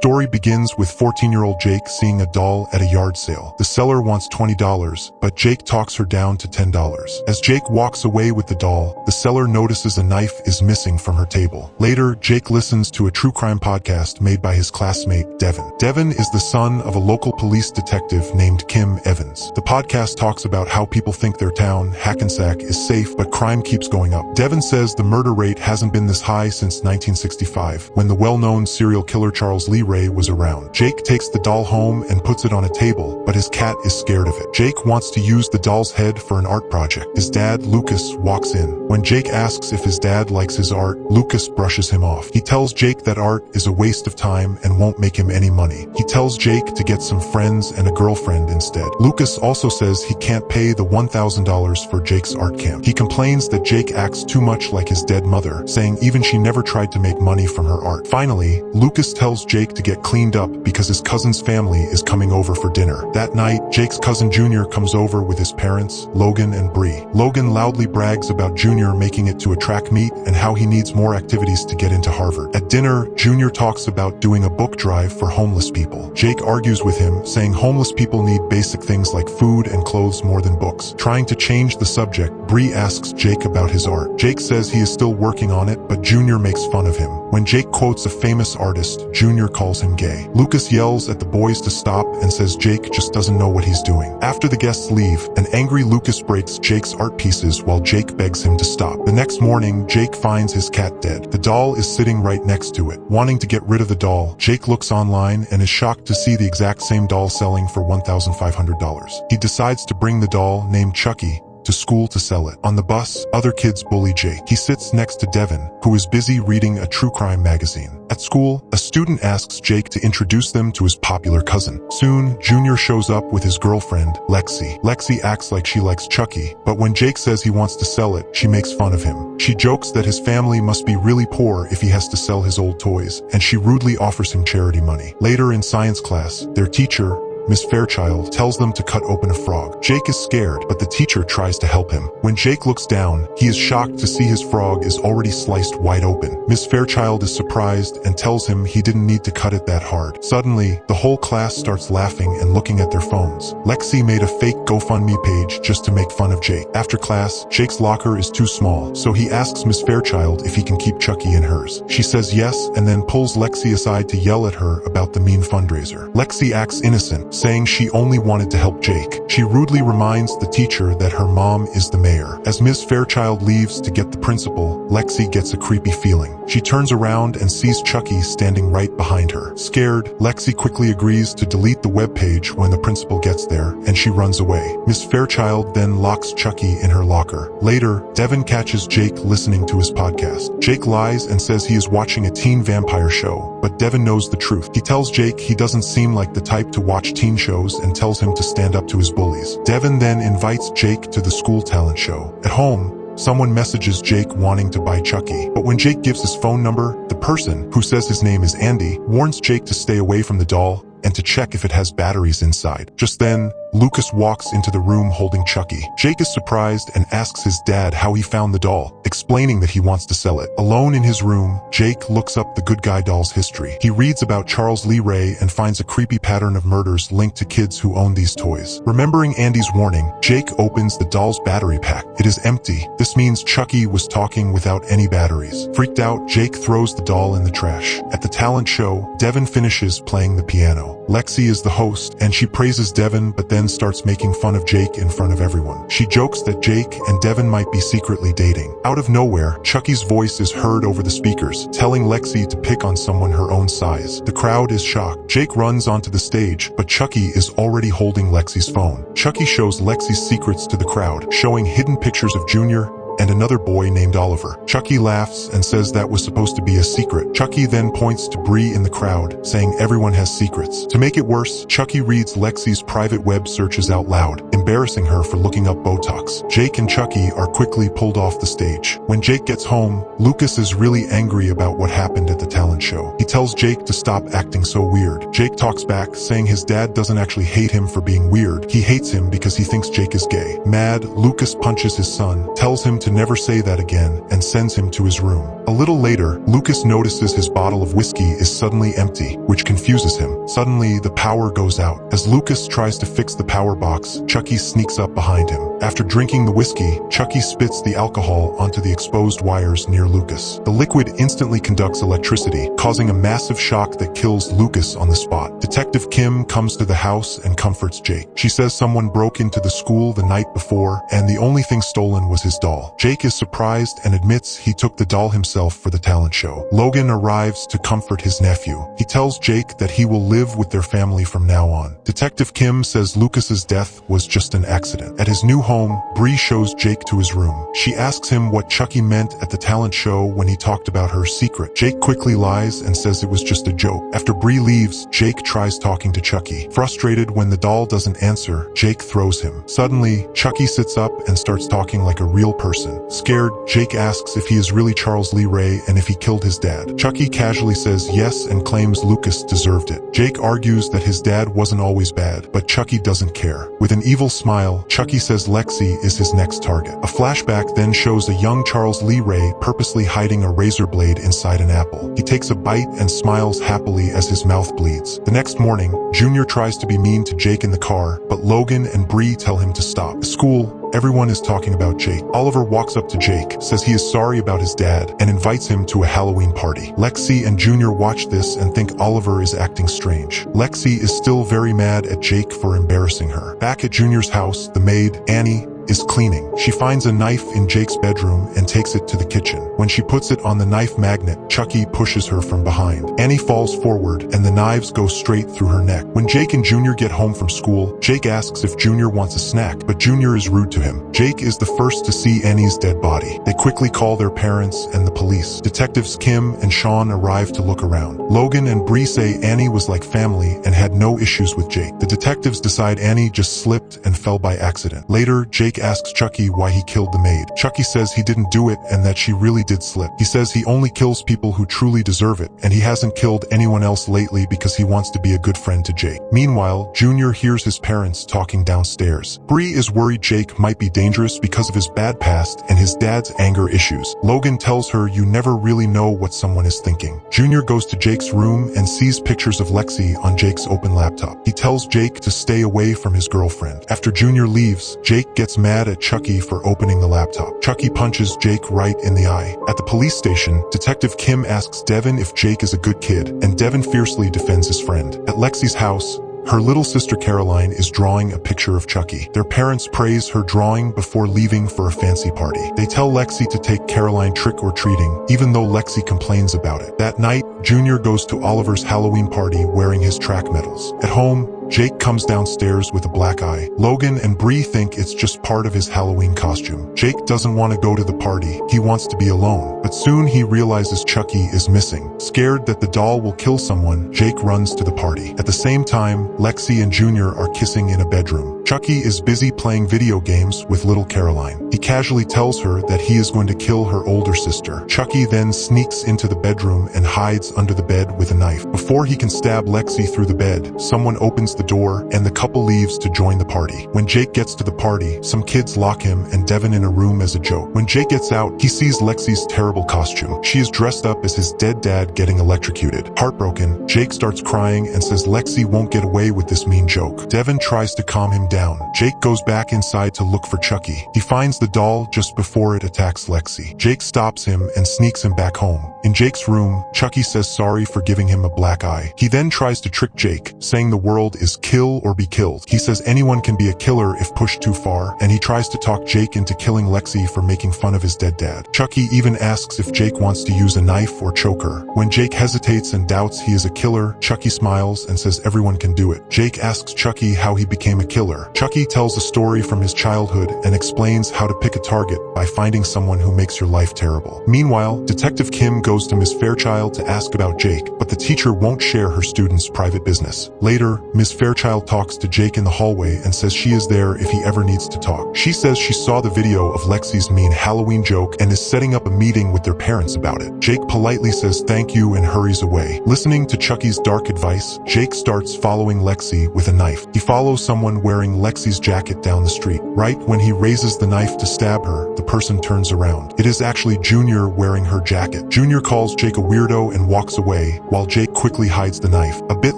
story begins with 14-year-old Jake seeing a doll at a yard sale. The seller wants $20, but Jake talks her down to $10. As Jake walks away with the doll, the seller notices a knife is missing from her table. Later, Jake listens to a true crime podcast made by his classmate, Devin. Devin is the son of a local police detective named Kim Evans. The podcast talks about how people think their town, Hackensack, is safe, but crime keeps going up. Devin says the murder rate hasn't been this high since 1965, when the well-known serial killer Charles Lee Ray was around. Jake takes the doll home and puts it on a table, but his cat is scared of it. Jake wants to use the doll's head for an art project. His dad, Lucas, walks in. When Jake asks if his dad likes his art, Lucas brushes him off. He tells Jake that art is a waste of time and won't make him any money. He tells Jake to get some friends and a girlfriend instead. Lucas also says he can't pay the $1,000 for Jake's art camp. He complains that Jake acts too much like his dead mother, saying even she never tried to make money from her art. Finally, Lucas tells Jake to get cleaned up because his cousin's family is coming over for dinner. That night, Jake's cousin Junior comes over with his parents, Logan and Bree. Logan loudly brags about Junior making it to a track meet and how he needs more activities to get into Harvard. At dinner, Junior talks about doing a book drive for homeless people. Jake argues with him, saying homeless people need basic things like food and clothes more than books. Trying to change the subject, Bree asks Jake about his art. Jake says he is still working on it, but Junior makes fun of him. When Jake quotes a famous artist, Junior calls him gay. Lucas yells at the boys to stop and says Jake just doesn't know what he's doing. After the guests leave, an angry Lucas breaks Jake's art pieces while Jake begs him to stop. The next morning, Jake finds his cat dead. The doll is sitting right next to it. Wanting to get rid of the doll, Jake looks online and is shocked to see the exact same doll selling for $1,500. He decides to bring the doll, named Chucky, to school to sell it. On the bus, other kids bully Jake. He sits next to Devin, who is busy reading a true crime magazine. At school, a student asks Jake to introduce them to his popular cousin. Soon, Junior shows up with his girlfriend, Lexi. Lexi acts like she likes Chucky, but when Jake says he wants to sell it, she makes fun of him. She jokes that his family must be really poor if he has to sell his old toys, and she rudely offers him charity money. Later in science class, their teacher, Miss Fairchild, tells them to cut open a frog. Jake is scared, but the teacher tries to help him. When Jake looks down, he is shocked to see his frog is already sliced wide open. Miss Fairchild is surprised and tells him he didn't need to cut it that hard. Suddenly, the whole class starts laughing and looking at their phones. Lexi made a fake GoFundMe page just to make fun of Jake. After class, Jake's locker is too small, so he asks Miss Fairchild if he can keep Chucky in hers. She says yes and then pulls Lexi aside to yell at her about the mean fundraiser. Lexi acts innocent, saying she only wanted to help Jake. She rudely reminds the teacher that her mom is the mayor. As Miss Fairchild leaves to get the principal, Lexi gets a creepy feeling. She turns around and sees Chucky standing right behind her. Scared, Lexi quickly agrees to delete the webpage when the principal gets there, and she runs away. Miss Fairchild then locks Chucky in her locker. Later, Devin catches Jake listening to his podcast. Jake lies and says he is watching a teen vampire show, but Devin knows the truth. He tells Jake he doesn't seem like the type to watch teen shows and tells him to stand up to his bullies. Devin then invites Jake to the school talent show. At home, someone messages Jake wanting to buy Chucky, but when Jake gives his phone number, the person, who says his name is Andy, warns Jake to stay away from the doll and to check if it has batteries inside. Just then, Lucas walks into the room holding Chucky. Jake is surprised and asks his dad how he found the doll, explaining that he wants to sell it. Alone in his room, Jake looks up the good guy doll's history. He reads about Charles Lee Ray and finds a creepy pattern of murders linked to kids who own these toys. Remembering Andy's warning, Jake opens the doll's battery pack. It is empty. This means Chucky was talking without any batteries. Freaked out, Jake throws the doll in the trash. At the talent show, Devin finishes playing the piano. Lexi is the host, and she praises Devin but then starts making fun of Jake in front of everyone. She jokes that Jake and Devin might be secretly dating. Out of nowhere, Chucky's voice is heard over the speakers, telling Lexi to pick on someone her own size. The crowd is shocked. Jake runs onto the stage, but Chucky is already holding Lexi's phone. Chucky shows Lexi's secrets to the crowd, showing hidden pictures of Junior and another boy named Oliver. Chucky laughs and says that was supposed to be a secret. Chucky then points to Bree in the crowd, saying everyone has secrets. To make it worse, Chucky reads Lexi's private web searches out loud, embarrassing her for looking up Botox. Jake and Chucky are quickly pulled off the stage. When Jake gets home, Lucas is really angry about what happened at the talent show. He tells Jake to stop acting so weird. Jake talks back, saying his dad doesn't actually hate him for being weird. He hates him because he thinks Jake is gay. Mad, Lucas punches his son, tells him to to never say that again and sends him to his room. A little later, Lucas notices his bottle of whiskey is suddenly empty, which confuses him. Suddenly, the power goes out. As Lucas tries to fix the power box, Chucky sneaks up behind him. After drinking the whiskey, Chucky spits the alcohol onto the exposed wires near Lucas. The liquid instantly conducts electricity, causing a massive shock that kills Lucas on the spot. Detective Kim comes to the house and comforts Jake. She says someone broke into the school the night before, and the only thing stolen was his doll. Jake is surprised and admits he took the doll himself for the talent show. Logan arrives to comfort his nephew. He tells Jake that he will live with their family from now on. Detective Kim says Lucas's death was just an accident. At his new home, Bree shows Jake to his room. She asks him what Chucky meant at the talent show when he talked about her secret. Jake quickly lies and says it was just a joke. After Bree leaves, Jake tries talking to Chucky. Frustrated when the doll doesn't answer, Jake throws him. Suddenly, Chucky sits up and starts talking like a real person. Scared, Jake asks if he is really Charles Lee Ray and if he killed his dad. Chucky casually says yes and claims Lucas deserved it. Jake argues that his dad wasn't always bad, but Chucky doesn't care. With an evil smile, Chucky says Lexi is his next target. A flashback then shows a young Charles Lee Ray purposely hiding a razor blade inside an apple. He takes a bite and smiles happily as his mouth bleeds. The next morning, Junior tries to be mean to Jake in the car, but Logan and Bree tell him to stop. At school, everyone is talking about Jake. Oliver walks up to Jake, says he is sorry about his dad, and invites him to a Halloween party. Lexi and Junior watch this and think Oliver is acting strange. Lexi is still very mad at Jake for embarrassing her. Back at Junior's house, the maid, Annie, is cleaning. She finds a knife in Jake's bedroom and takes it to the kitchen. When she puts it on the knife magnet, Chucky pushes her from behind. Annie falls forward and the knives go straight through her neck. When Jake and Junior get home from school, Jake asks if Junior wants a snack, but Junior is rude to him. Jake is the first to see Annie's dead body. They quickly call their parents and the police. Detectives Kim and Sean arrive to look around. Logan and Bree say Annie was like family and had no issues with Jake. The detectives decide Annie just slipped and fell by accident. Later, Jake asks Chucky why he killed the maid. Chucky says he didn't do it and that she really did slip. He says he only kills people who truly deserve it, and he hasn't killed anyone else lately because he wants to be a good friend to Jake. Meanwhile, Junior hears his parents talking downstairs. Bree is worried Jake might be dangerous because of his bad past and his dad's anger issues. Logan tells her you never really know what someone is thinking. Junior goes to Jake's room and sees pictures of Lexi on Jake's open laptop. He tells Jake to stay away from his girlfriend. After Junior leaves, Jake gets mad at Chucky for opening the laptop. Chucky punches Jake right in the eye. At the police station, Detective Kim asks Devin if Jake is a good kid, and Devin fiercely defends his friend. At Lexi's house, her little sister Caroline is drawing a picture of Chucky. Their parents praise her drawing before leaving for a fancy party. They tell Lexi to take Caroline trick-or-treating, even though Lexi complains about it. That night, Junior goes to Oliver's Halloween party wearing his track medals. At home, Jake comes downstairs with a black eye. Logan and Bree think it's just part of his Halloween costume. Jake doesn't want to go to the party. He wants to be alone. But soon he realizes Chucky is missing. Scared that the doll will kill someone, Jake runs to the party. At the same time, Lexi and Junior are kissing in a bedroom. Chucky is busy playing video games with little Caroline. He casually tells her that he is going to kill her older sister. Chucky then sneaks into the bedroom and hides under the bed with a knife. Before he can stab Lexi through the bed, someone opens the door and the couple leaves to join the party. When Jake gets to the party, some kids lock him and Devin in a room as a joke. When Jake gets out, he sees Lexi's terrible costume. She is dressed up as his dead dad getting electrocuted. Heartbroken, Jake starts crying and says Lexi won't get away with this mean joke. Devin tries to calm him down. Jake goes back inside to look for Chucky. He finds the doll just before it attacks Lexi. Jake stops him and sneaks him back home. In Jake's room, Chucky says sorry for giving him a black eye. He then tries to trick Jake, saying the world is kill or be killed. He says anyone can be a killer if pushed too far, and he tries to talk Jake into killing Lexi for making fun of his dead dad. Chucky even asks if Jake wants to use a knife or choke her. When Jake hesitates and doubts he is a killer, Chucky smiles and says everyone can do it. Jake asks Chucky how he became a killer. Chucky tells a story from his childhood and explains how to pick a target by finding someone who makes your life terrible. Meanwhile, Detective Kim goes to Miss Fairchild to ask about Jake, but the teacher won't share her students' private business. Later, Miss Fairchild talks to Jake in the hallway and says she is there if he ever needs to talk. She says she saw the video of Lexi's mean Halloween joke and is setting up a meeting with their parents about it. Jake politely says thank you and hurries away. Listening to Chucky's dark advice, Jake starts following Lexi with a knife. He follows someone wearing Lexi's jacket down the street. Right when he raises the knife to stab her, the person turns around. It is actually Junior wearing her jacket. Junior calls Jake a weirdo and walks away, while Jake quickly hides the knife. A bit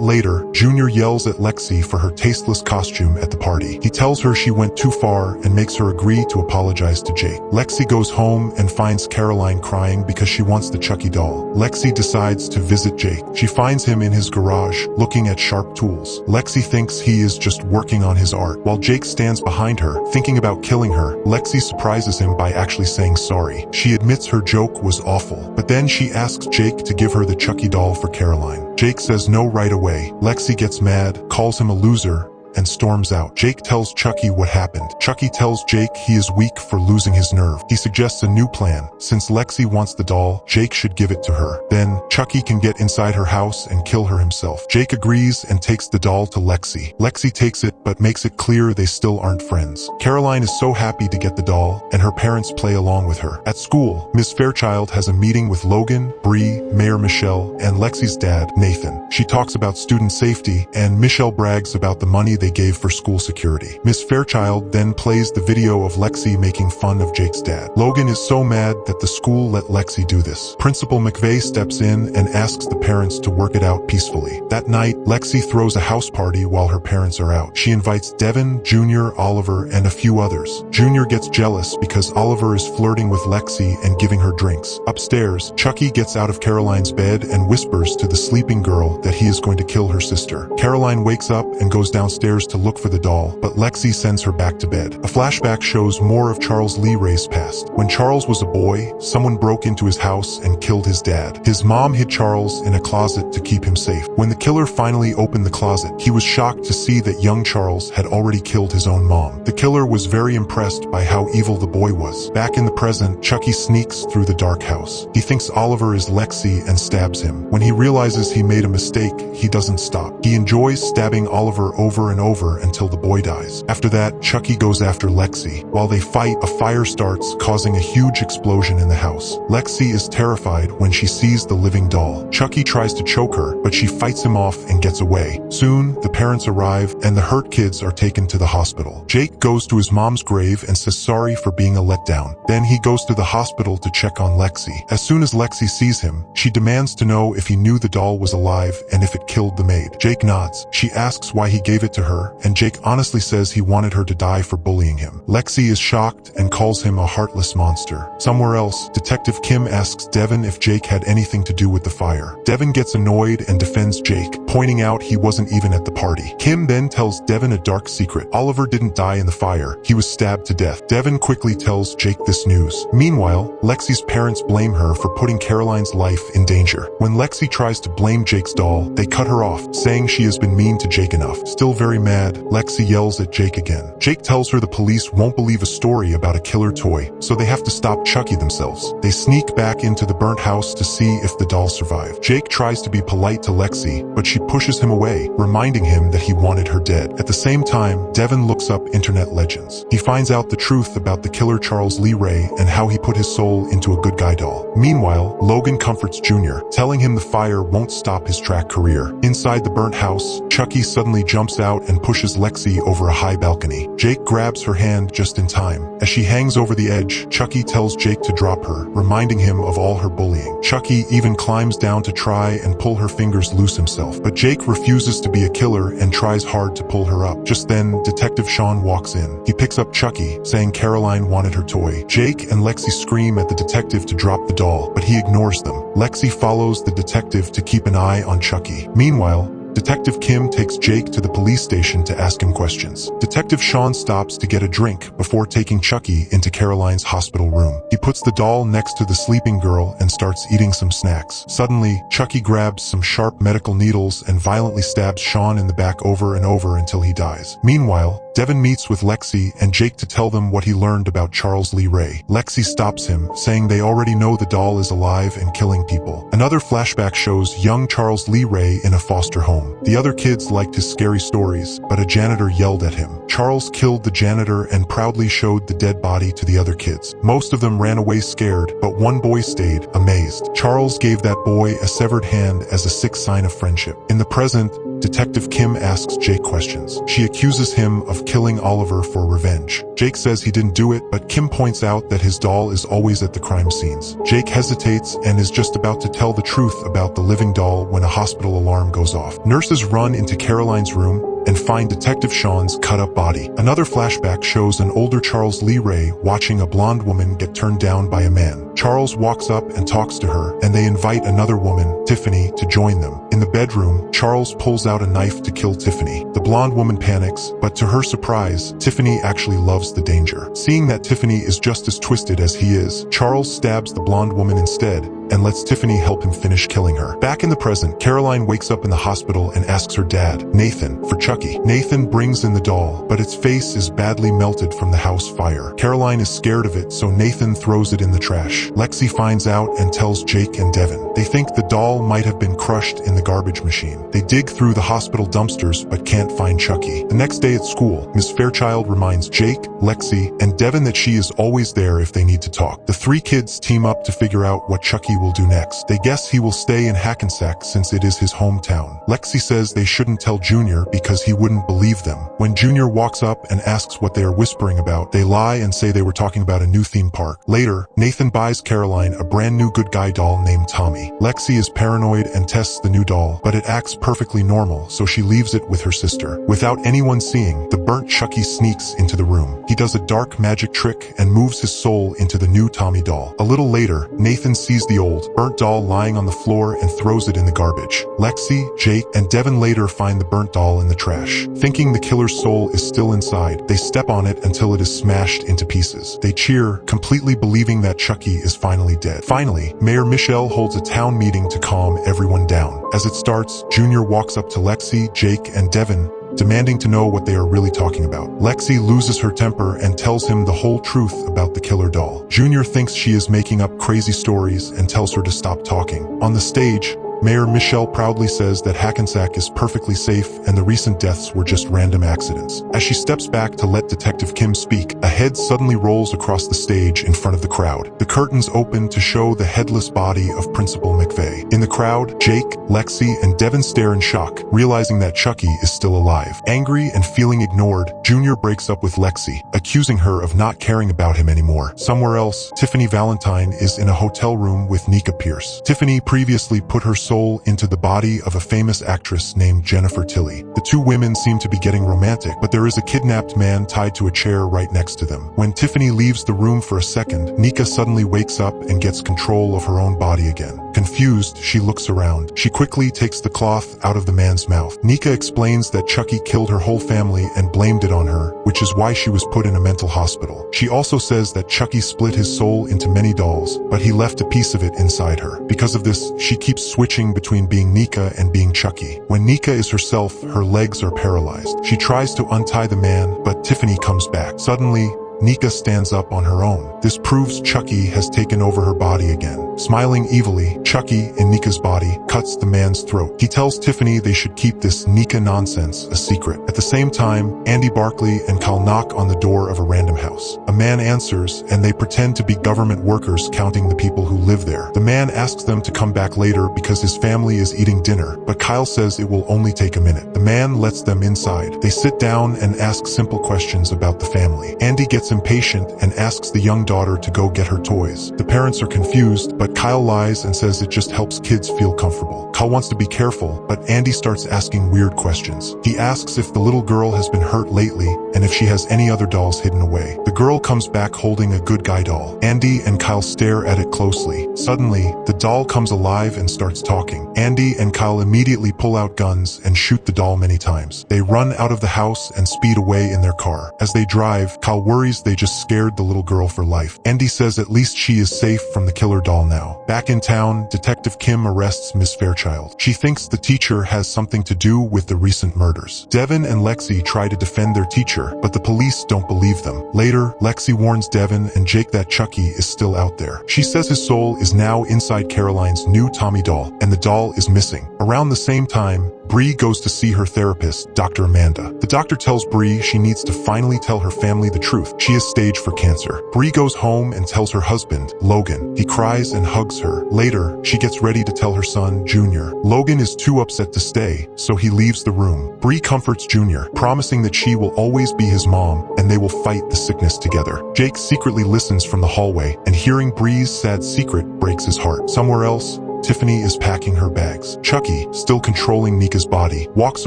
later, Junior yells at Lexi for her tasteless costume at the party. He tells her she went too far and makes her agree to apologize to Jake. Lexi goes home and finds Caroline crying because she wants the Chucky doll. Lexi decides to visit Jake. She finds him in his garage, looking at sharp tools. Lexi thinks he is just working on his art, while Jake stands behind her, thinking about killing her. Lexi surprises him by actually saying sorry. She admits her joke was awful, but then she asks Jake to give her the Chucky doll for Caroline. Jake says no right away. Lexi gets mad, calls him a loser, and storms out. Jake tells Chucky what happened. Chucky tells Jake he is weak for losing his nerve. He suggests a new plan. Since Lexi wants the doll, Jake should give it to her. Then, Chucky can get inside her house and kill her himself. Jake agrees and takes the doll to Lexi. Lexi takes it, but makes it clear they still aren't friends. Caroline is so happy to get the doll, and her parents play along with her. At school, Miss Fairchild has a meeting with Logan, Bree, Mayor Michelle, and Lexi's dad, Nathan. She talks about student safety, and Michelle brags about the money they gave for school security. Miss Fairchild then plays the video of Lexi making fun of Jake's dad. Logan is so mad that the school let Lexi do this. Principal McVeigh steps in and asks the parents to work it out peacefully. That night, Lexi throws a house party while her parents are out. She invites Devin, Junior, Oliver, and a few others. Junior gets jealous because Oliver is flirting with Lexi and giving her drinks. Upstairs, Chucky gets out of Caroline's bed and whispers to the sleeping girl that he is going to kill her sister. Caroline wakes up and goes downstairs to look for the doll, but Lexi sends her back to bed. A flashback shows more of Charles Lee Ray's past. When Charles was a boy, someone broke into his house and killed his dad. His mom hid Charles in a closet to keep him safe. When the killer finally opened the closet, he was shocked to see that young Charles had already killed his own mom. The killer was very impressed by how evil the boy was. Back in the present, Chucky sneaks through the dark house. He thinks Oliver is Lexi and stabs him. When he realizes he made a mistake, he doesn't stop. He enjoys stabbing Oliver over and over until the boy dies. After that, Chucky goes after Lexi. While they fight, a fire starts, causing a huge explosion in the house. Lexi is terrified when she sees the living doll. Chucky tries to choke her, but she fights him off and gets away. Soon, the parents arrive, and the hurt kids are taken to the hospital. Jake goes to his mom's grave and says sorry for being a letdown. Then he goes to the hospital to check on Lexi. As soon as Lexi sees him, she demands to know if he knew the doll was alive and if it killed the maid. Jake nods. She asks why he gave it to her, and Jake honestly says he wanted her to die for bullying him. Lexi is shocked and calls him a heartless monster. Somewhere else, Detective Kim asks Devin if Jake had anything to do with the fire. Devin gets annoyed and defends Jake, pointing out he wasn't even at the party. Kim then tells Devin a dark secret. Oliver didn't die in the fire. He was stabbed to death. Devin quickly tells Jake this news. Meanwhile, Lexi's parents blame her for putting Caroline's life in danger. When Lexi tries to blame Jake's doll, they cut her off, saying she has been mean to Jake enough. Still very mad, Lexi yells at Jake again. Jake tells her the police won't believe a story about a killer toy, so they have to stop Chucky themselves. They sneak back into the burnt house to see if the doll survived. Jake tries to be polite to Lexi, but she pushes him away, reminding him that he wanted her dead. At the same time, Devin looks up internet legends. He finds out the truth about the killer Charles Lee Ray and how he put his soul into a good guy doll. Meanwhile, Logan comforts Junior, telling him the fire won't stop his track career. Inside the burnt house, Chucky suddenly jumps out and pushes Lexi over a high balcony. Jake grabs her hand just in time. As she hangs over the edge, Chucky tells Jake to drop her, reminding him of all her bullying. Chucky even climbs down to try and pull her fingers loose himself, but Jake refuses to be a killer and tries hard to pull her up. Just then, Detective Sean walks in. He picks up Chucky, saying Caroline wanted her toy. Jake and Lexi scream at the detective to drop the doll, but he ignores them. Lexi follows the detective to keep an eye on Chucky. Meanwhile, Detective Kim takes Jake to the police station to ask him questions. Detective Sean stops to get a drink before taking Chucky into Caroline's hospital room. He puts the doll next to the sleeping girl and starts eating some snacks. Suddenly, Chucky grabs some sharp medical needles and violently stabs Sean in the back over and over until he dies. Meanwhile, Devin meets with Lexi and Jake to tell them what he learned about Charles Lee Ray. Lexi stops him, saying they already know the doll is alive and killing people. Another flashback shows young Charles Lee Ray in a foster home. The other kids liked his scary stories, but a janitor yelled at him. Charles killed the janitor and proudly showed the dead body to the other kids. Most of them ran away scared, but one boy stayed, amazed. Charles gave that boy a severed hand as a sick sign of friendship. In the present, Detective Kim asks Jake questions. She accuses him of killing Oliver for revenge. Jake says he didn't do it, but Kim points out that his doll is always at the crime scenes. Jake hesitates and is just about to tell the truth about the living doll when a hospital alarm goes off. Nurses run into Caroline's room and find Detective Sean's cut-up body. Another flashback shows an older Charles Lee Ray watching a blonde woman get turned down by a man. Charles walks up and talks to her, and they invite another woman, Tiffany, to join them. In the bedroom, Charles pulls out a knife to kill Tiffany. The blonde woman panics, but to her surprise, Tiffany actually loves the danger. Seeing that Tiffany is just as twisted as he is, Charles stabs the blonde woman instead, and lets Tiffany help him finish killing her. Back in the present, Caroline wakes up in the hospital and asks her dad, Nathan, for Chucky. Nathan brings in the doll, but its face is badly melted from the house fire. Caroline is scared of it, so Nathan throws it in the trash. Lexi finds out and tells Jake and Devin. They think the doll might have been crushed in the garbage machine. They dig through the hospital dumpsters but can't find Chucky. The next day at school, Miss Fairchild reminds Jake, Lexi, and Devin that she is always there if they need to talk. The three kids team up to figure out what Chucky will do next. They guess he will stay in Hackensack since it is his hometown. Lexi says they shouldn't tell Junior because he wouldn't believe them. When Junior walks up and asks what they are whispering about, they lie and say they were talking about a new theme park. Later, Nathan buys Caroline a brand new good guy doll named Tommy. Lexi is paranoid and tests the new doll, but it acts perfectly normal, so she leaves it with her sister. Without anyone seeing, the burnt Chucky sneaks into the room. He does a dark magic trick and moves his soul into the new Tommy doll. A little later, Nathan sees the old, burnt doll lying on the floor and throws it in the garbage. Lexi, Jake, and Devin later find the burnt doll in the trash. Thinking the killer's soul is still inside, they step on it until it is smashed into pieces. They cheer, completely believing that Chucky is finally dead. Finally, Mayor Michelle holds a town meeting to calm everyone down. As it starts, Junior walks up to Lexi, Jake, and Devin, demanding to know what they are really talking about. Lexi loses her temper and tells him the whole truth about the killer doll. Junior thinks she is making up crazy stories and tells her to stop talking. On the stage, Mayor Michelle proudly says that Hackensack is perfectly safe and the recent deaths were just random accidents. As she steps back to let Detective Kim speak, a head suddenly rolls across the stage in front of the crowd. The curtains open to show the headless body of Principal McVeigh. In the crowd, Jake, Lexi, and Devin stare in shock, realizing that Chucky is still alive. Angry and feeling ignored, Junior breaks up with Lexi, accusing her of not caring about him anymore. Somewhere else, Tiffany Valentine is in a hotel room with Nika Pierce. Tiffany previously put her soul into the body of a famous actress named Jennifer Tilly. The two women seem to be getting romantic, but there is a kidnapped man tied to a chair right next to them. When Tiffany leaves the room for a second, Nika suddenly wakes up and gets control of her own body again. Confused, she looks around. She quickly takes the cloth out of the man's mouth. Nika explains that Chucky killed her whole family and blamed it on her, which is why she was put in a mental hospital. She also says that Chucky split his soul into many dolls, but he left a piece of it inside her. Because of this, she keeps switching between being Nika and being Chucky. When Nika is herself, her legs are paralyzed. She tries to untie the man, but Tiffany comes back. Suddenly, Nika stands up on her own. This proves Chucky has taken over her body again. Smiling evilly, Chucky, in Nika's body, cuts the man's throat. He tells Tiffany they should keep this Nika nonsense a secret. At the same time, Andy Barkley and Kyle knock on the door of a random house. A man answers, and they pretend to be government workers counting the people who live there. The man asks them to come back later because his family is eating dinner, but Kyle says it will only take a minute. The man lets them inside. They sit down and ask simple questions about the family. Andy gets impatient and asks the young daughter to go get her toys. The parents are confused, but Kyle lies and says it just helps kids feel comfortable. Kyle wants to be careful, but Andy starts asking weird questions. He asks if the little girl has been hurt lately and if she has any other dolls hidden away. The girl comes back holding a good guy doll. Andy and Kyle stare at it closely. Suddenly, the doll comes alive and starts talking. Andy and Kyle immediately pull out guns and shoot the doll many times. They run out of the house and speed away in their car. As they drive, Kyle worries they just scared the little girl for life. Andy says at least she is safe from the killer doll now. Back in town, Detective Kim arrests Miss Fairchild. She thinks the teacher has something to do with the recent murders. Devin and Lexi try to defend their teacher, but the police don't believe them. them. Later, Lexi warns Devin and Jake that Chucky is still out there. She says his soul is now inside Caroline's new Tommy doll, and the doll is missing. Around the same time, Bree goes to see her therapist, Dr. Amanda. The doctor tells Bree she needs to finally tell her family the truth. She is staged for cancer. Bree goes home and tells her husband, Logan. He cries and hugs her. Later, she gets ready to tell her son, Junior. Logan is too upset to stay, so he leaves the room. Bree comforts Junior, promising that she will always be his mom, and they will fight the sickness together. Jake secretly listens from the hallway, and hearing Bree's sad secret breaks his heart. Somewhere else, Tiffany is packing her bags. Chucky, still controlling Nika's body, walks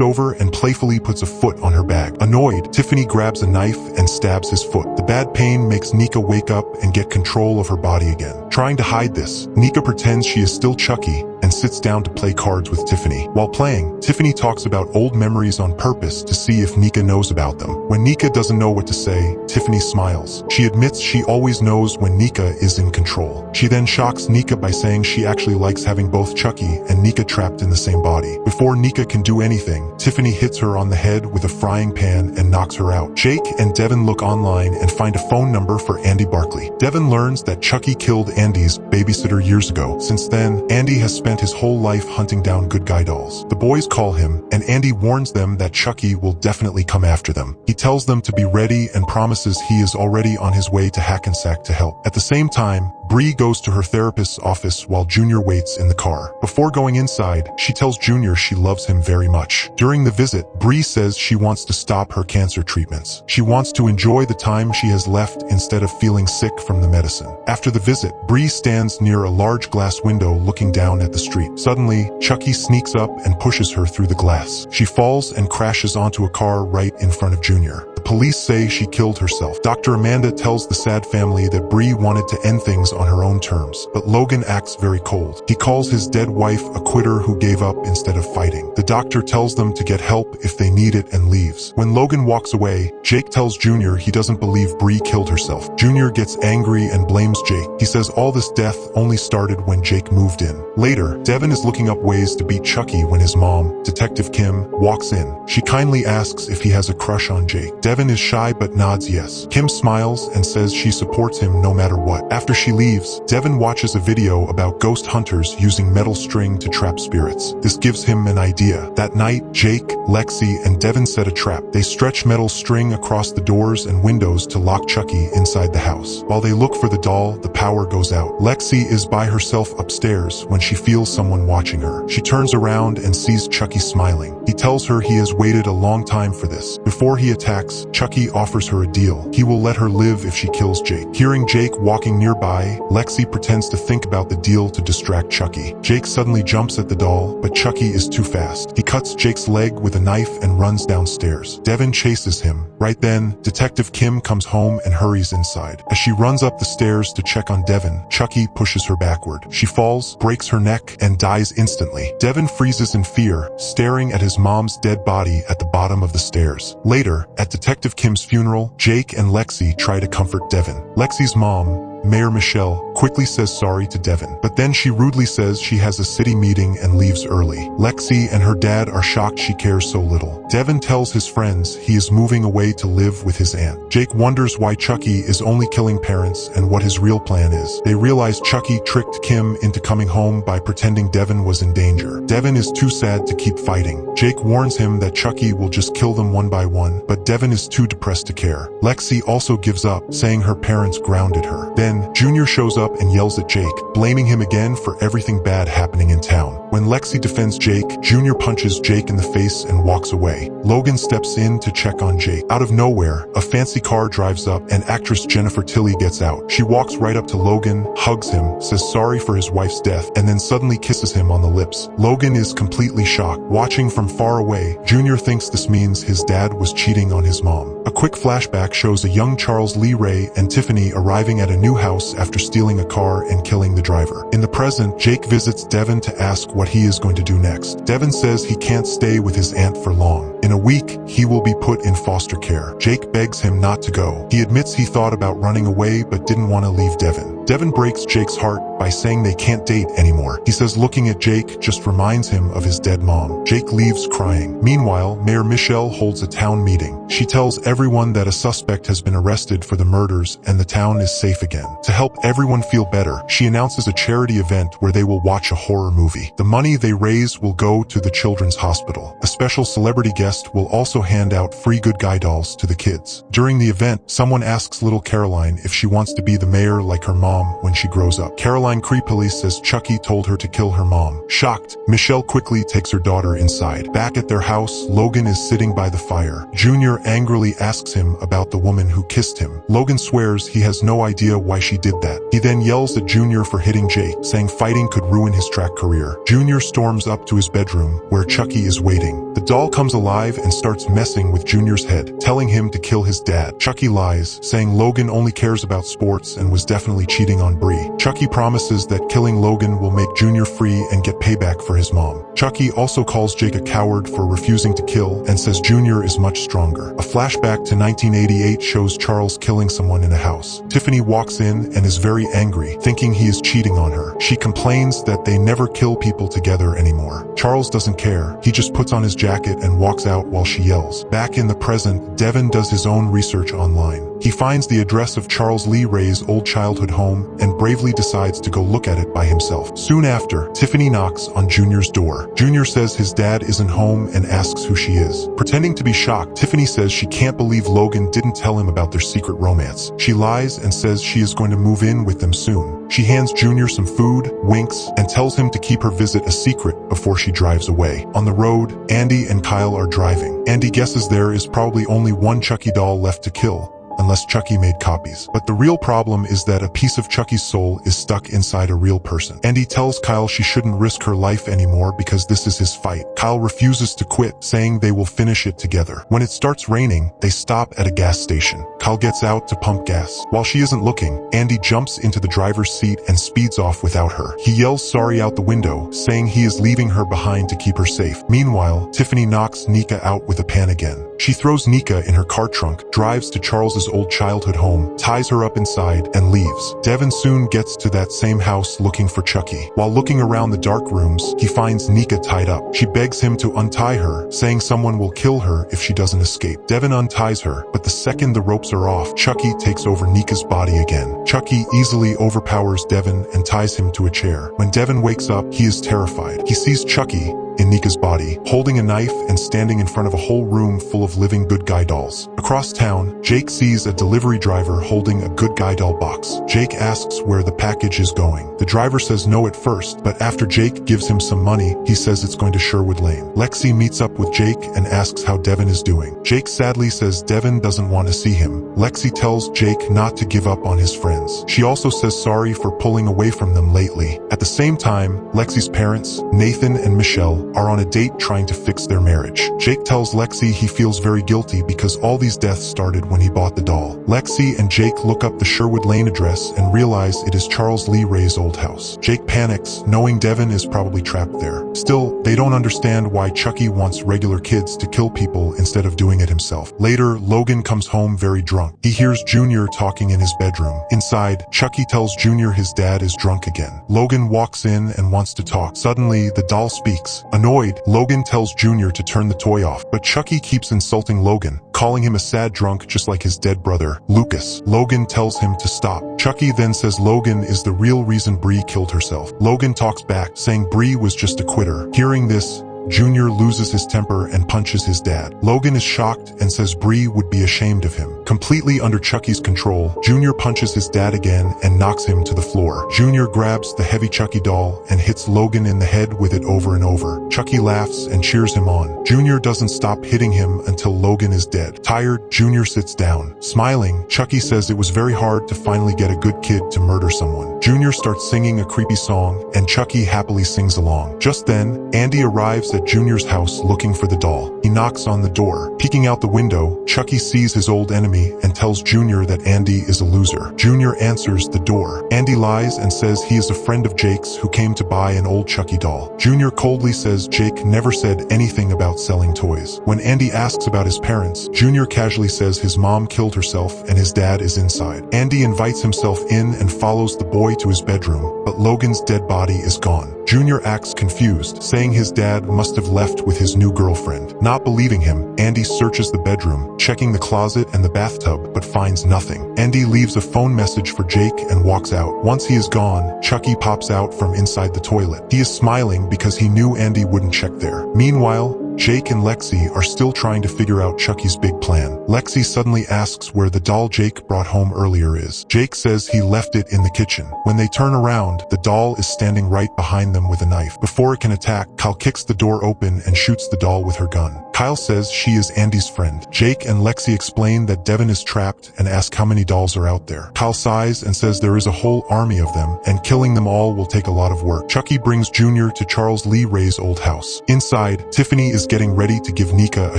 over and playfully puts a foot on her bag. Annoyed, Tiffany grabs a knife and stabs his foot. The bad pain makes Nika wake up and get control of her body again. Trying to hide this, Nika pretends she is still Chucky and sits down to play cards with Tiffany. While playing, Tiffany talks about old memories on purpose to see if Nika knows about them. When Nika doesn't know what to say, Tiffany smiles. She admits she always knows when Nika is in control. She then shocks Nika by saying she actually likes having both Chucky and Nika trapped in the same body. Before Nika can do anything, Tiffany hits her on the head with a frying pan and knocks her out. Jake and Devin look online and find a phone number for Andy Barkley. Devin learns that Chucky killed Andy's babysitter years ago. Since then, Andy has spent his whole life hunting down good guy dolls. The boys call him, and Andy warns them that Chucky will definitely come after them. He tells them to be ready and promises he is already on his way to Hackensack to help. At the same time, Bree goes to her therapist's office while Junior waits in the car. Before going inside, she tells Junior she loves him very much. During the visit, Bree says she wants to stop her cancer treatments. She wants to enjoy the time she has left instead of feeling sick from the medicine. After the visit, Bree stands near a large glass window looking down at the street. Suddenly, Chucky sneaks up and pushes her through the glass. She falls and crashes onto a car right in front of Junior. The police say she killed herself. Dr. Amanda tells the sad family that Bree wanted to end things on her own terms, but Logan acts very cold. He calls his dead wife a quitter who gave up instead of fighting. The doctor tells them to get help if they need it and leaves. When Logan walks away, Jake tells Junior he doesn't believe Bree killed herself. Junior gets angry and blames Jake. He says all this death only started when Jake moved in. Later, Devin is looking up ways to beat Chucky when his mom, Detective Kim, walks in. She kindly asks if he has a crush on Jake. Devin is shy but nods yes. Kim smiles and says she supports him no matter what. After she leaves, Devin watches a video about ghost hunters using metal string to trap spirits. This gives him an idea. That night, Jake, Lexi, and Devin set a trap. They stretch metal string across the doors and windows to lock Chucky inside the house. While they look for the doll, the power goes out. Lexi is by herself upstairs when she feels someone watching her. She turns around and sees Chucky smiling. He tells her he has waited a long time for this. Before he attacks, Chucky offers her a deal. He will let her live if she kills Jake. Hearing Jake walking nearby, Lexi pretends to think about the deal to distract Chucky. Jake suddenly jumps at the doll, but Chucky is too fast. He cuts Jake's leg with a knife and runs downstairs. Devin chases him. Right then, Detective Kim comes home and hurries inside. As she runs up the stairs to check on Devin, Chucky pushes her backward. She falls, breaks her neck, and dies instantly. Devin freezes in fear, staring at his mom's dead body at the bottom of the stairs. Later, at Detective Kim's funeral, Jake and Lexi try to comfort Devin. Lexi's mom, Mayor Michelle, quickly says sorry to Devin, but then she rudely says she has a city meeting and leaves early. Lexi and her dad are shocked she cares so little. Devin tells his friends he is moving away to live with his aunt. Jake wonders why Chucky is only killing parents and what his real plan is. They realize Chucky tricked Kim into coming home by pretending Devin was in danger. Devin is too sad to keep fighting. Jake warns him that Chucky will just kill them one by one, but Devin is too depressed to care. Lexi also gives up, saying her parents grounded her. Then, Junior shows up and yells at Jake, blaming him again for everything bad happening in town. When Lexi defends Jake, Junior punches Jake in the face and walks away. Logan steps in to check on Jake. Out of nowhere, a fancy car drives up and actress Jennifer Tilly gets out. She walks right up to Logan, hugs him, says sorry for his wife's death, and then suddenly kisses him on the lips. Logan is completely shocked. Watching from far away, Junior thinks this means his dad was cheating on his mom. A quick flashback shows a young Charles Lee Ray and Tiffany arriving at a new house after stealing a car and killing the driver. In the present, Jake visits Devin to ask what he is going to do next. Devin says he can't stay with his aunt for long. In a week, he will be put in foster care. Jake begs him not to go. He admits he thought about running away but didn't want to leave Devin. Devin breaks Jake's heart by saying they can't date anymore. He says looking at Jake just reminds him of his dead mom. Jake leaves crying. Meanwhile, Mayor Michelle holds a town meeting. She tells everyone that a suspect has been arrested for the murders and the town is safe again. To help everyone feel better, she announces a charity event where they will watch a horror movie. The money they raise will go to the children's hospital. A special celebrity guest will also hand out free good guy dolls to the kids. During the event, someone asks little Caroline if she wants to be the mayor like her mom when she grows up. Caroline creepily says Chucky told her to kill her mom. Shocked, Michelle quickly takes her daughter inside. Back at their house, Logan is sitting by the fire. Junior angrily asks him about the woman who kissed him. Logan swears he has no idea why she did that. He then yells at Junior for hitting Jake, saying fighting could ruin his track career. Junior storms up to his bedroom, where Chucky is waiting. The doll comes alive and starts messing with Junior's head, telling him to kill his dad. Chucky lies, saying Logan only cares about sports and was definitely cheating on Bree. Chucky promises that killing Logan will make Junior free and get payback for his mom. Chucky also calls Jake a coward for refusing to kill and says Junior is much stronger. A flashback to 1988 shows Charles killing someone in a house. Tiffany walks in and is very angry, thinking he is cheating on her. She complains that they never kill people together anymore. Charles doesn't care. He just puts on his jacket and walks out while she yells. Back in the present, Devin does his own research online. He finds the address of Charles Lee Ray's old childhood home and bravely decides to go look at it by himself. Soon after, Tiffany knocks on Junior's door. Junior says his dad isn't home and asks who she is. Pretending to be shocked, Tiffany says she can't believe Logan didn't tell him about their secret romance. She lies and says she is going to move in with them soon. She hands Junior some food, winks, and tells him to keep her visit a secret before she drives away. On the road, Andy and Kyle are driving. Andy guesses there is probably only one Chucky doll left to kill, unless Chucky made copies. But the real problem is that a piece of Chucky's soul is stuck inside a real person. Andy tells Kyle she shouldn't risk her life anymore because this is his fight. Kyle refuses to quit, saying they will finish it together. When it starts raining, they stop at a gas station. Kyle gets out to pump gas. While she isn't looking, Andy jumps into the driver's seat and speeds off without her. He yells sorry out the window, saying he is leaving her behind to keep her safe. Meanwhile, Tiffany knocks Nika out with a pan again. She throws Nika in her car trunk, drives to Charles's old childhood home, ties her up inside, and leaves. Devin soon gets to that same house looking for Chucky. While looking around the dark rooms, he finds Nika tied up. She begs him to untie her, saying someone will kill her if she doesn't escape. Devin unties her, but the second the ropes are off, Chucky takes over Nika's body again. Chucky easily overpowers Devin and ties him to a chair. When Devin wakes up, he is terrified. He sees Chucky in Nika's body, holding a knife and standing in front of a whole room full of living good guy dolls. Across town, Jake sees a delivery driver holding a good guy doll box. Jake asks where the package is going. The driver says no at first, but after Jake gives him some money, he says it's going to Sherwood Lane. Lexi meets up with Jake and asks how Devin is doing. Jake sadly says Devin doesn't want to see him. Lexi tells Jake not to give up on his friends. She also says sorry for pulling away from them lately. At the same time, Lexi's parents, Nathan and Michelle, are on a date trying to fix their marriage. Jake tells Lexi he feels very guilty because all these deaths started when he bought the doll. Lexi and Jake look up the Sherwood Lane address and realize it is Charles Lee Ray's old house. Jake panics, knowing Devin is probably trapped there. Still, they don't understand why Chucky wants regular kids to kill people instead of doing it himself. Later, Logan comes home very drunk. He hears Junior talking in his bedroom. Inside, Chucky tells Junior his dad is drunk again. Logan walks in and wants to talk. Suddenly, the doll speaks. Annoyed, Logan tells Junior to turn the toy off, but Chucky keeps insulting Logan, calling him a sad drunk just like his dead brother, Lucas. Logan tells him to stop. Chucky then says Logan is the real reason Bree killed herself. Logan talks back, saying Bree was just a quitter. Hearing this, Junior loses his temper and punches his dad. Logan is shocked and says Bree would be ashamed of him. Completely under Chucky's control, Junior punches his dad again and knocks him to the floor. Junior grabs the heavy Chucky doll and hits Logan in the head with it over and over. Chucky laughs and cheers him on. Junior doesn't stop hitting him until Logan is dead. Tired, Junior sits down. Smiling, Chucky says it was very hard to finally get a good kid to murder someone. Junior starts singing a creepy song, and Chucky happily sings along. Just then, Andy arrives at Junior's house looking for the doll. He knocks on the door. Peeking out the window, Chucky sees his old enemy Tiffany and tells Junior that Andy is a loser. Junior answers the door. Andy lies and says he is a friend of Jake's who came to buy an old Chucky doll. Junior coldly says Jake never said anything about selling toys. When Andy asks about his parents, Junior casually says his mom killed herself and his dad is inside. Andy invites himself in and follows the boy to his bedroom, but Logan's dead body is gone. Junior acts confused, saying his dad must have left with his new girlfriend. Not believing him, Andy searches the bedroom, checking the closet and the bathtub, but finds nothing. Andy leaves a phone message for Jake and walks out. Once he is gone, Chucky pops out from inside the toilet. He is smiling because he knew Andy wouldn't check there. Meanwhile, Jake and Lexi are still trying to figure out Chucky's big plan. Lexi suddenly asks where the doll Jake brought home earlier is. Jake says he left it in the kitchen. When they turn around, the doll is standing right behind them with a knife. Before it can attack, Kyle kicks the door open and shoots the doll with her gun. Kyle says she is Andy's friend. Jake and Lexi explain that Devin is trapped and ask how many dolls are out there. Kyle sighs and says there is a whole army of them, and killing them all will take a lot of work. Chucky brings Junior to Charles Lee Ray's old house. Inside, Tiffany is getting ready to give Nika a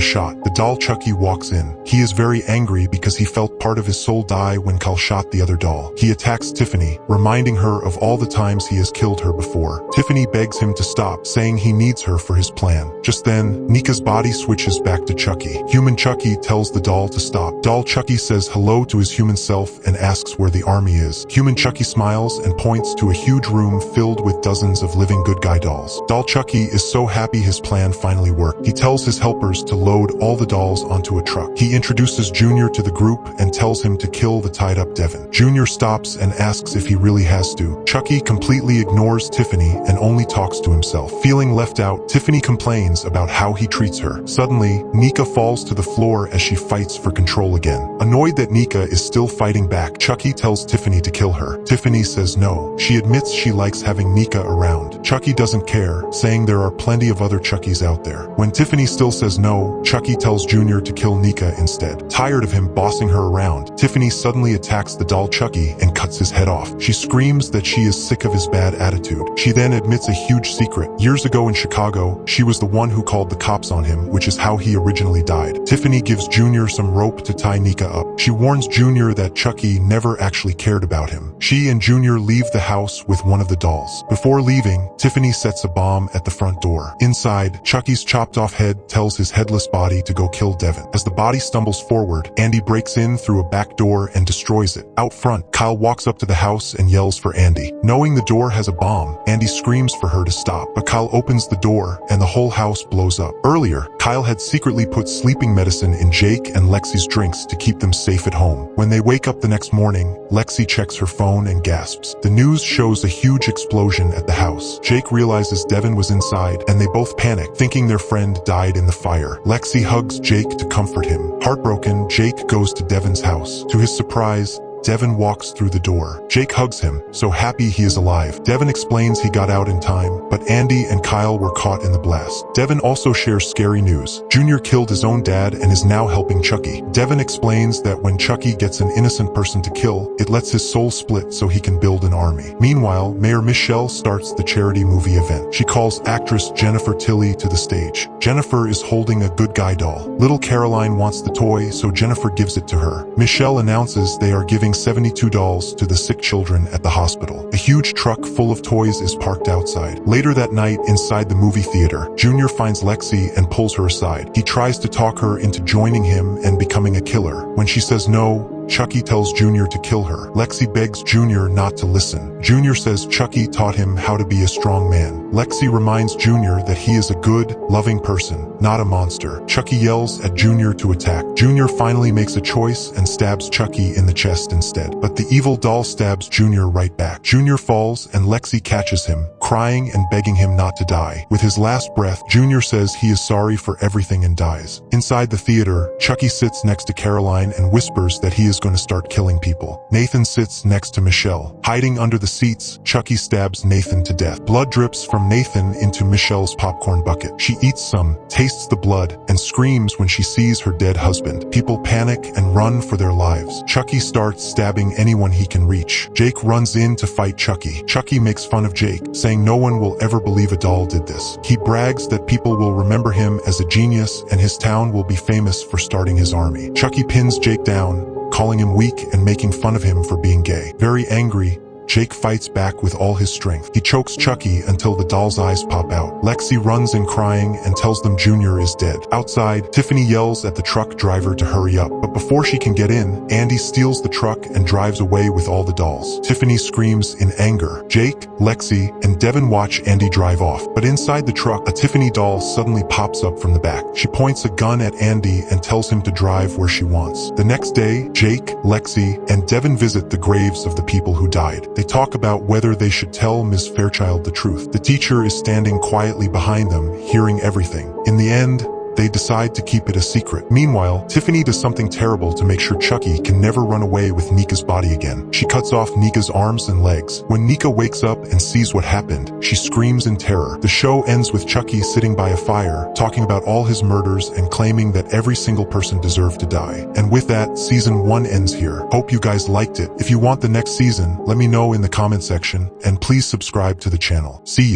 shot. The doll Chucky walks in. He is very angry because he felt part of his soul die when Kyle shot the other doll. He attacks Tiffany, reminding her of all the times he has killed her before. Tiffany begs him to stop, saying he needs her for his plan. Just then, Nika's body switches back to Chucky. Human Chucky tells the doll to stop. Doll Chucky says hello to his human self and asks where the army is. Human Chucky smiles and points to a huge room filled with dozens of living good guy dolls. Doll Chucky is so happy his plan finally worked. He tells his helpers to load all the dolls onto a truck. He introduces Junior to the group and tells him to kill the tied-up Devin. Junior stops and asks if he really has to. Chucky completely ignores Tiffany and only talks to himself. Feeling left out, Tiffany complains about how he treats her. Suddenly, Nika falls to the floor as she fights for control again. Annoyed that Nika is still fighting back, Chucky tells Tiffany to kill her. Tiffany says no. She admits she likes having Nika around. Chucky doesn't care, saying there are plenty of other Chuckies out there. When Tiffany still says no, Chucky tells Junior to kill Nika instead. Tired of him bossing her around, Tiffany suddenly attacks the doll Chucky and cuts his head off. She screams that she is sick of his bad attitude. She then admits a huge secret. Years ago in Chicago, she was the one who called the cops on him, which is how he originally died. Tiffany gives Junior some rope to tie Nika up. She warns Junior that Chucky never actually cared about him. She and Junior leave the house with one of the dolls. Before leaving, Tiffany sets a bomb at the front door. Inside, Chucky's chopped off head tells his headless body to go kill Devin. As the body stumbles forward, Andy breaks in through a back door and destroys it. Out front, Kyle walks up to the house and yells for Andy. Knowing the door has a bomb, Andy screams for her to stop, but Kyle opens the door and the whole house blows up. Earlier, Kyle had secretly put sleeping medicine in Jake and Lexi's drinks to keep them safe at home. When they wake up the next morning, Lexi checks her phone and gasps. The news shows a huge explosion at the house. Jake realizes Devin was inside and they both panic, thinking their friend died in the fire. Lexi hugs Jake to comfort him. Heartbroken, Jake goes to Devin's house. To his surprise, Devin walks through the door. Jake hugs him, so happy he is alive. Devin explains he got out in time, but Andy and Kyle were caught in the blast. Devin also shares scary news. Junior killed his own dad and is now helping Chucky. Devin explains that when Chucky gets an innocent person to kill, it lets his soul split so he can build an army. Meanwhile, Mayor Michelle starts the charity movie event. She calls actress Jennifer Tilly to the stage. Jennifer is holding a good guy doll. Little Caroline wants the toy, so Jennifer gives it to her. Michelle announces they are giving 72 dolls to the sick children at the hospital. A huge truck full of toys is parked outside. Later that night, inside the movie theater, Junior finds Lexi and pulls her aside. He tries to talk her into joining him and becoming a killer. When she says no, Chucky tells Junior to kill her. Lexi begs Junior not to listen. Junior says Chucky taught him how to be a strong man. Lexi reminds Junior that he is a good, loving person, not a monster. Chucky yells at Junior to attack. Junior finally makes a choice and stabs Chucky in the chest instead. But the evil doll stabs Junior right back. Junior falls and Lexi catches him, crying and begging him not to die. With his last breath, Junior says he is sorry for everything and dies. Inside the theater, Chucky sits next to Caroline and whispers that he is going to start killing people. Nathan sits next to Michelle. Hiding under the seats, Chucky stabs Nathan to death. Blood drips from Nathan into Michelle's popcorn bucket. She eats some, tastes the blood, and screams when she sees her dead husband. People panic and run for their lives. Chucky starts stabbing anyone he can reach. Jake runs in to fight Chucky. Chucky makes fun of Jake, saying no one will ever believe a doll did this. He brags that people will remember him as a genius and his town will be famous for starting his army. Chucky pins Jake down, calling him weak and making fun of him for being gay. Very angry, Jake fights back with all his strength. He chokes Chucky until the doll's eyes pop out. Lexi runs in crying and tells them Junior is dead. Outside, Tiffany yells at the truck driver to hurry up, but before she can get in, Andy steals the truck and drives away with all the dolls. Tiffany screams in anger. Jake, Lexi, and Devin watch Andy drive off, but inside the truck, a Tiffany doll suddenly pops up from the back. She points a gun at Andy and tells him to drive where she wants. The next day, Jake, Lexi, and Devin visit the graves of the people who died. They talk about whether they should tell Ms. Fairchild the truth. The teacher is standing quietly behind them, hearing everything. In the end, they decide to keep it a secret. Meanwhile, Tiffany does something terrible to make sure Chucky can never run away with Nika's body again. She cuts off Nika's arms and legs. When Nika wakes up and sees what happened, she screams in terror. The show ends with Chucky sitting by a fire, talking about all his murders and claiming that every single person deserved to die. And with that, season 1 ends here. Hope you guys liked it. If you want the next season, let me know in the comment section, and please subscribe to the channel. See you.